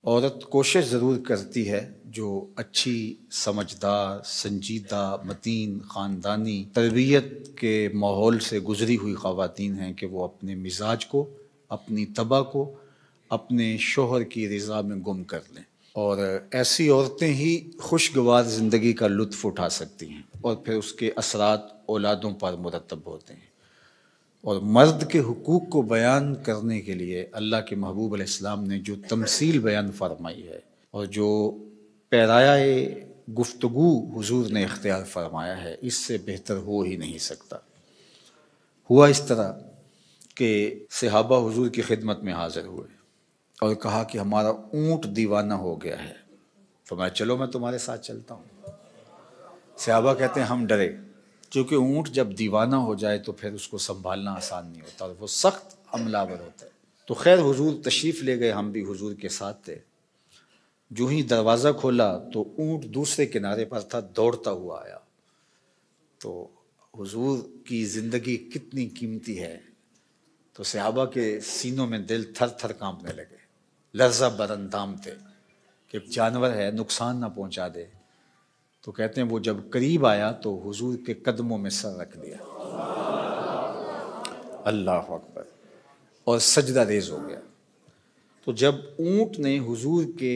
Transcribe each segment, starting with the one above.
عورت کوشش ضرور کرتی ہے جو اچھی سمجھدار سنجیدہ متین خاندانی تربیت کے ماحول سے گزری ہوئی خواتین ہیں کہ وہ اپنے مزاج کو اپنی طبع کو اپنے شوہر کی رضا میں گم کر لیں، اور ایسی عورتیں ہی خوشگوار زندگی کا لطف اٹھا سکتی ہیں اور پھر اس کے اثرات اولادوں پر مرتب ہوتے ہیں۔ اور مرد کے حقوق کو بیان کرنے کے لیے اللہ کے محبوب علیہ السلام نے جو تمثیل بیان فرمائی ہے اور جو پیرایہ گفتگو حضور نے اختیار فرمایا ہے، اس سے بہتر ہو ہی نہیں سکتا۔ ہوا اس طرح کہ صحابہ حضور کی خدمت میں حاضر ہوئے اور کہا کہ ہمارا اونٹ دیوانہ ہو گیا ہے۔ فرمایا چلو میں تمہارے ساتھ چلتا ہوں۔ صحابہ کہتے ہیں ہم ڈرے، کیونکہ اونٹ جب دیوانہ ہو جائے تو پھر اس کو سنبھالنا آسان نہیں ہوتا اور وہ سخت حملہ آور ہوتا ہے۔ تو خیر حضور تشریف لے گئے، ہم بھی حضور کے ساتھ تھے۔ جو ہی دروازہ کھولا تو اونٹ دوسرے کنارے پر تھا، دوڑتا ہوا آیا۔ تو حضور کی زندگی کتنی قیمتی ہے، تو صحابہ کے سینوں میں دل تھر تھر کانپنے لگے، لرزہ بر اندام تھے کہ جانور ہے نقصان نہ پہنچا دے۔ تو کہتے ہیں وہ جب قریب آیا تو حضور کے قدموں میں سر رکھ دیا، اللہ اکبر، اور سجدہ ریز ہو گیا۔ تو جب اونٹ نے حضور کے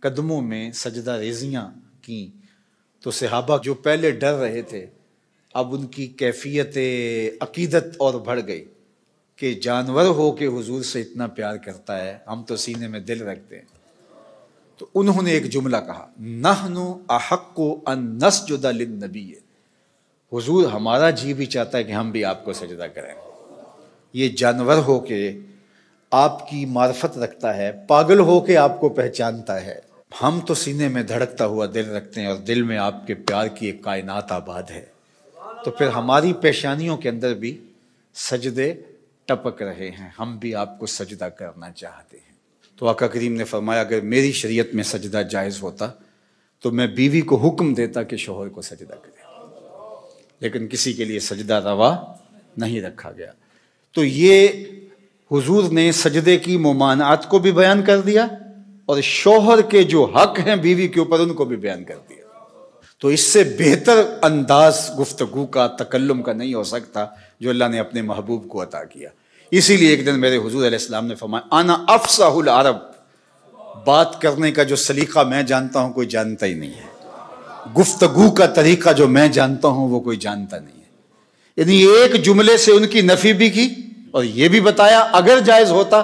قدموں میں سجدہ ریزیاں کیں تو صحابہ جو پہلے ڈر رہے تھے، اب ان کی کیفیت عقیدت اور بڑھ گئی کہ جانور ہو کے حضور سے اتنا پیار کرتا ہے، ہم تو سینے میں دل رکھتے ہیں۔ تو انہوں نے ایک جملہ کہا، نحن احق ان نسجد للنبی، حضور ہمارا جی بھی چاہتا ہے کہ ہم بھی آپ کو سجدہ کریں۔ یہ جانور ہو کے آپ کی معرفت رکھتا ہے، پاگل ہو کے آپ کو پہچانتا ہے، ہم تو سینے میں دھڑکتا ہوا دل رکھتے ہیں اور دل میں آپ کے پیار کی ایک کائنات آباد ہے، تو پھر ہماری پیشانیوں کے اندر بھی سجدے ٹپک رہے ہیں، ہم بھی آپ کو سجدہ کرنا چاہتے ہیں۔ تو آقا کریم نے فرمایا اگر میری شریعت میں سجدہ جائز ہوتا تو میں بیوی کو حکم دیتا کہ شوہر کو سجدہ کرے، لیکن کسی کے لیے سجدہ روا نہیں رکھا گیا۔ تو یہ حضور نے سجدے کی ممانعات کو بھی بیان کر دیا اور شوہر کے جو حق ہیں بیوی کے اوپر ان کو بھی بیان کر دیا۔ تو اس سے بہتر انداز گفتگو کا تکلم کا نہیں ہو سکتا جو اللہ نے اپنے محبوب کو عطا کیا۔ اسی لیے ایک دن میرے حضور علیہ السلام نے فرمایا انا افصح العرب، بات کرنے کا جو سلیقہ میں جانتا ہوں کوئی جانتا ہی نہیں ہے، گفتگو کا طریقہ جو میں جانتا ہوں وہ کوئی جانتا نہیں ہے۔ یعنی ایک جملے سے ان کی نفی بھی کی اور یہ بھی بتایا اگر جائز ہوتا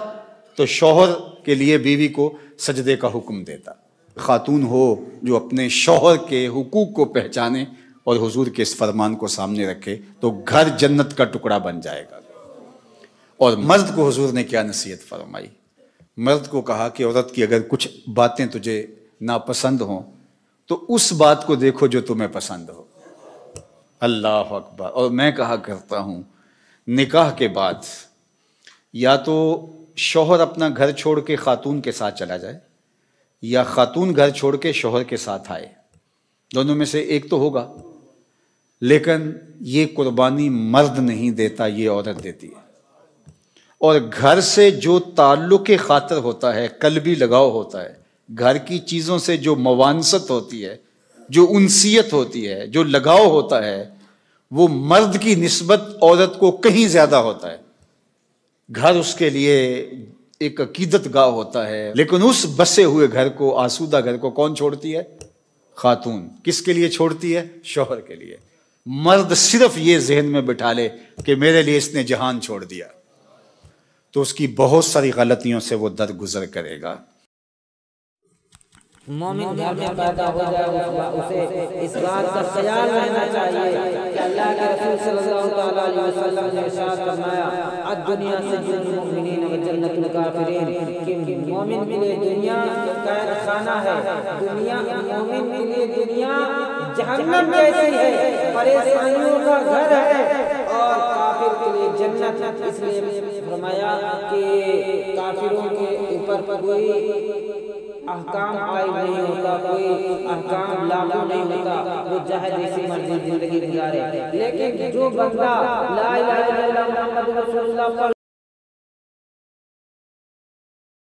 تو شوہر کے لیے بیوی کو سجدے کا حکم دیتا۔ خاتون ہو جو اپنے شوہر کے حقوق کو پہچانے اور حضور کے اس فرمان کو سامنے رکھے تو گھر جنت کا ٹکڑا بن جائے گا۔ اور مرد کو حضور نے کیا نصیحت فرمائی؟ مرد کو کہا کہ عورت کی اگر کچھ باتیں تجھے ناپسند ہوں تو اس بات کو دیکھو جو تمہیں پسند ہو، اللہ اکبر۔ اور میں کہا کرتا ہوں نکاح کے بعد یا تو شوہر اپنا گھر چھوڑ کے خاتون کے ساتھ چلا جائے یا خاتون گھر چھوڑ کے شوہر کے ساتھ آئے، دونوں میں سے ایک تو ہوگا، لیکن یہ قربانی مرد نہیں دیتا، یہ عورت دیتی ہے۔ اور گھر سے جو تعلق خاطر ہوتا ہے، قلبی لگاؤ ہوتا ہے، گھر کی چیزوں سے جو موانست ہوتی ہے، جو انسیت ہوتی ہے، جو لگاؤ ہوتا ہے، وہ مرد کی نسبت عورت کو کہیں زیادہ ہوتا ہے۔ گھر اس کے لیے ایک عقیدت گاہ ہوتا ہے، لیکن اس بسے ہوئے گھر کو، آسودہ گھر کو کون چھوڑتی ہے؟ خاتون۔ کس کے لیے چھوڑتی ہے؟ شوہر کے لیے۔ مرد صرف یہ ذہن میں بٹھا لے کہ میرے لیے اس نے جہان چھوڑ دیا تو اس کی بہت ساری غلطیوں سے وہ درگزر کرے گا۔ مومن گھر میں پیدا ہو جائے اسے اس بات کا خیال رہنا چاہیے کہ اللہ کے رسول صلی اللہ علیہ وسلم نے ارشاد فرمایا الدنیا سجن المؤمنین و جنت الکافرین، کہ مومن کے لیے دنیا قید خانہ ہے، دنیا مومن کے لیے دنیا جہنم جیسی ہے، پریشانیوں کا گھر ہے، اور کافر کے لیے جنت۔ اس لیے فرمایا کہ کافروں کے اوپر کوئی احکام عائد نہیں ہوتا، کوئی احکام لاگو نہیں ہوتا، وہ چاہے جیسی مرضی زندگی گزارے، لیکن جو بندہ لا الہ الا اللہ محمد رسول اللہ